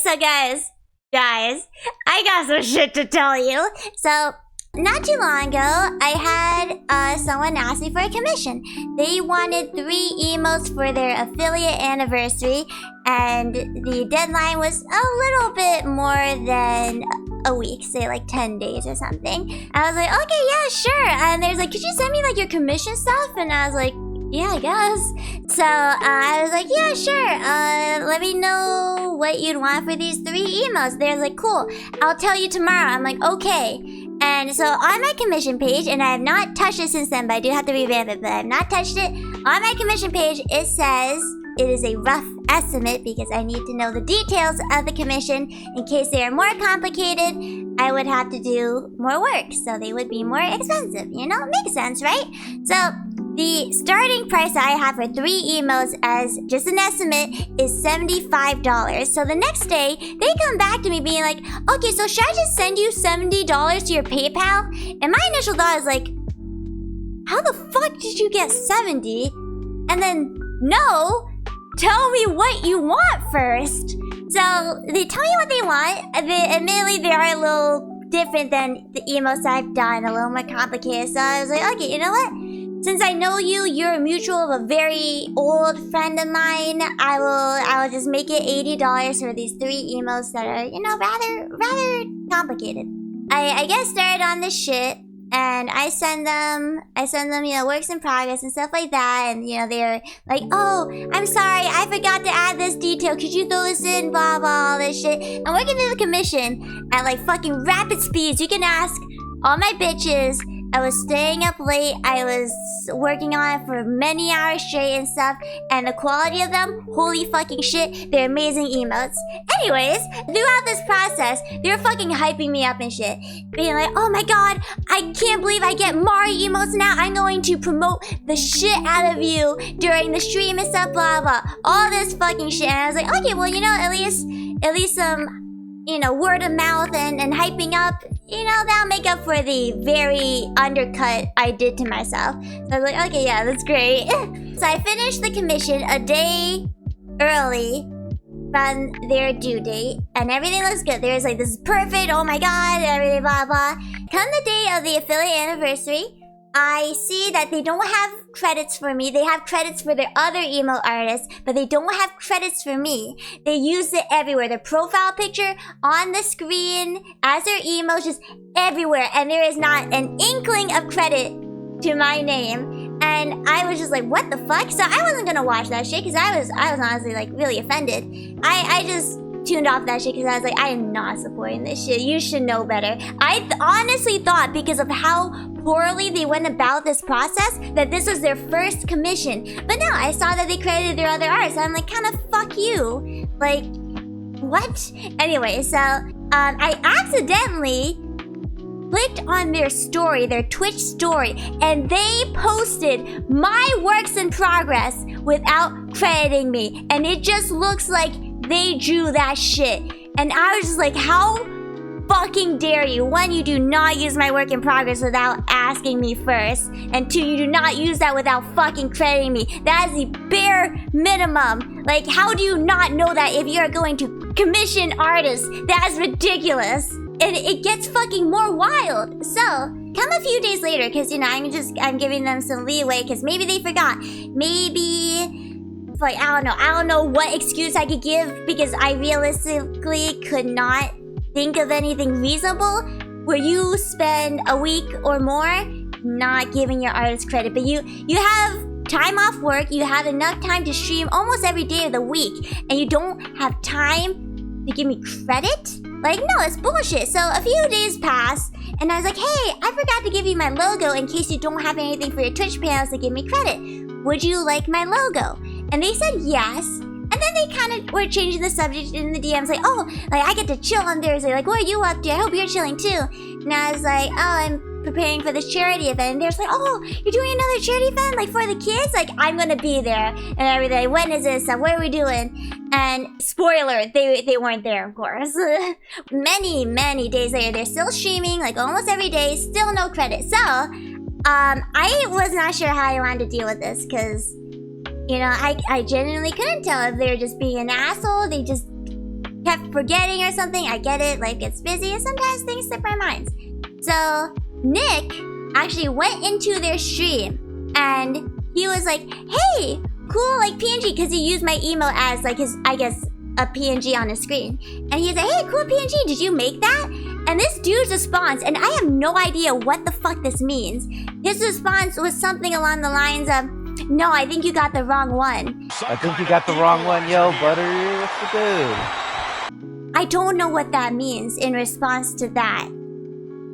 So guys, I got some shit to tell you. So, not too long ago, I had someone ask me for a commission. They wanted 3 emails for their affiliate anniversary, and the deadline was a little bit more than a week, say like 10 days or something. I was like, okay, yeah, sure. And there's like, could you send me like your commission stuff? And I was like, yeah, I guess. So I was like, yeah, sure. Let me know what you'd want for these 3 emails. They're like, cool. I'll tell you tomorrow. I'm like, okay. And so on my commission page, and I have not touched it since then, but I do have to revamp it, but I have not touched it. On my commission page, it says it is a rough estimate because I need to know the details of the commission. In case they are more complicated, I would have to do more work, so they would be more expensive. You know, it makes sense, right? So the starting price I have for 3 emails as just an estimate is $75. So the next day, they come back to me being like, okay, so should I just send you $70 to your PayPal? And my initial thought is like, how the fuck did you get 70? And then, no, tell me what you want first. So they tell me what they want. Admittedly, they are a little different than the emails I've done, a little more complicated. So I was like, okay, you know what? Since I know you, you're a mutual of a very old friend of mine, I will just make it $80 for these 3 emails that are, you know, rather complicated. I get started on this shit, and I send them, you know, works in progress and stuff like that, and, you know, they're like, oh, I'm sorry, I forgot to add this detail, could you throw this in, blah, blah, all this shit. I'm working through the commission at, like, fucking rapid speeds. You can ask all my bitches. I was staying up late, I was working on it for many hours straight and stuff, and the quality of them, holy fucking shit, they're amazing emotes. Anyways, throughout this process, they're fucking hyping me up and shit. Being like, oh my god, I can't believe I get Mari emotes now, I'm going to promote the shit out of you during the stream and stuff, blah blah. All this fucking shit, and I was like, okay, well, you know, at least some, you know, word of mouth and hyping up, you know, that'll make up for the very undercut I did to myself. So I was like, okay, yeah, that's great. So I finished the commission a day early from their due date, and everything looks good. There's like, this is perfect, oh my god, everything, blah, blah. Come the day of the affiliate anniversary, I see that they don't have credits for me. They have credits for their other emo artists, but they don't have credits for me. They use it everywhere. Their profile picture on the screen, as their emo, just everywhere. And there is not an inkling of credit to my name. And I was just like, what the fuck? So I wasn't gonna watch that shit because I was honestly like really offended. I just tuned off that shit because I was like, I am not supporting this shit. You should know better. I honestly thought, because of how poorly they went about this process, that this was their first commission. But no, I saw that they credited their other artists. I'm like, kind of fuck you. Like, what? Anyway, so I accidentally clicked on their story, their Twitch story, and they posted my works in progress without crediting me. And it just looks like they drew that shit. And I was just like, how fucking dare you? 1, you do not use my work in progress without asking me first. And 2, you do not use that without fucking crediting me. That is the bare minimum. Like, how do you not know that if you are going to commission artists? That is ridiculous. And it gets fucking more wild. So, come a few days later, because, you know, I'm giving them some leeway, because maybe they forgot. Maybe, like, I don't know what excuse I could give, because I realistically could not think of anything reasonable where you spend a week or more not giving your artist credit, but you have time off work, you have enough time to stream almost every day of the week, and you don't have time to give me credit? Like, no, it's bullshit. So a few days passed, and I was like, hey, I forgot to give you my logo in case you don't have anything for your Twitch panels to give me credit. Would you like my logo? And they said yes. And then they kind of were changing the subject in the DMs, like, oh, like, I get to chill on Thursday. Like, what are you up to? I hope you're chilling too. And I was like, oh, I'm preparing for this charity event. And they're like, oh, you're doing another charity event? Like, for the kids? Like, I'm gonna be there. And everything. When is this? What are we doing? And spoiler, they weren't there, of course. many days later, they're still streaming, like, almost every day. Still no credit. So, I was not sure how I wanted to deal with this, because, you know, I genuinely couldn't tell if they were just being an asshole. They just kept forgetting or something. I get it, life gets busy and sometimes things slip my mind. So Nick actually went into their stream and he was like, hey, cool, like PNG, because he used my email as like his, I guess, a PNG on his screen. And he's like, hey, cool PNG, did you make that? And this dude's response, and I have no idea what the fuck this means. His response was something along the lines of, no, I think you got the wrong one. I think you got the wrong one, yo, butter. What's the dude? I don't know what that means in response to that.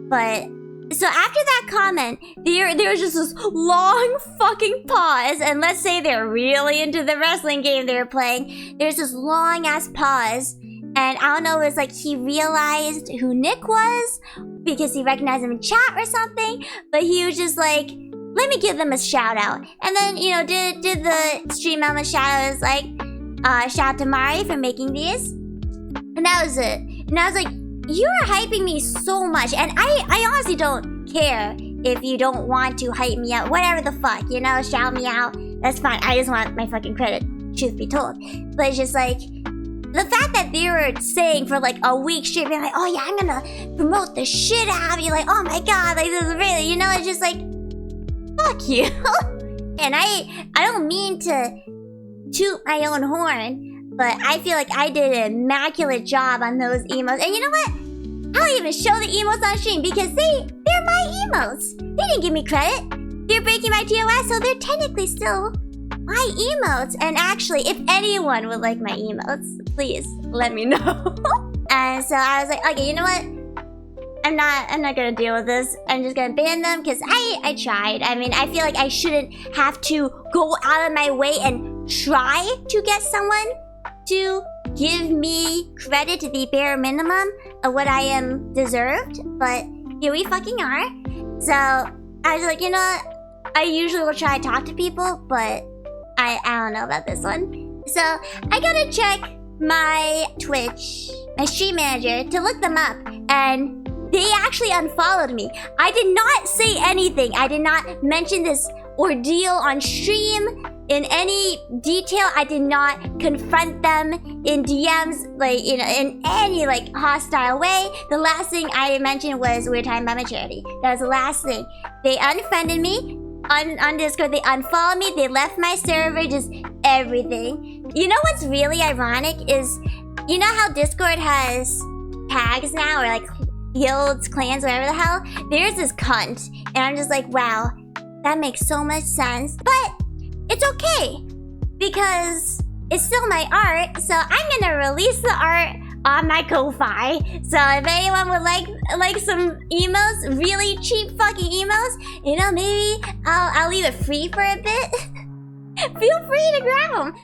But so after that comment, there was just this long fucking pause, and let's say they're really into the wrestling game they were playing. There's this long ass pause, and I don't know, it was like he realized who Nick was because he recognized him in chat or something, but he was just like, let me give them a shout out. And then, you know, did the stream element shout out. It was like, shout out to Mari for making these. And that was it. And I was like, you are hyping me so much, and I honestly don't care if you don't want to hype me out. Whatever the fuck, you know, shout me out. That's fine. I just want my fucking credit, truth be told. But it's just like, the fact that they were saying for like a week straight, being like, oh yeah, I'm gonna promote the shit out of you, like, oh my god, like this is really, you know, it's just like, fuck you. And I don't mean to toot my own horn, but I feel like I did an immaculate job on those emotes. And you know what? I don't even show the emotes on stream because they're my emotes. They didn't give me credit. They're breaking my TOS, so they're technically still my emotes. And actually, if anyone would like my emotes, please let me know. And so I was like, okay, you know what? I'm not gonna deal with this. I'm just gonna ban them because I tried. I mean, I feel like I shouldn't have to go out of my way and try to get someone to give me credit to the bare minimum of what I am deserved, but here we fucking are. So I was like, you know what? I usually will try to talk to people, but I don't know about this one. So I gotta check my Twitch, my stream manager, to look them up, and they actually unfollowed me. I did not say anything. I did not mention this ordeal on stream in any detail. I did not confront them in DMs, like, you know, in any like hostile way. The last thing I mentioned was we were talking about my charity. That was the last thing. They unfriended me on Discord. They unfollowed me. They left my server. Just everything. You know what's really ironic is, you know how Discord has tags now, or like guilds, clans, whatever the hell. There's this cunt, and I'm just like, wow, that makes so much sense. But it's okay, because it's still my art, so I'm gonna release the art on my Ko-Fi. So if anyone would like some emotes, really cheap fucking emotes, you know, maybe I'll leave it free for a bit. Feel free to grab them.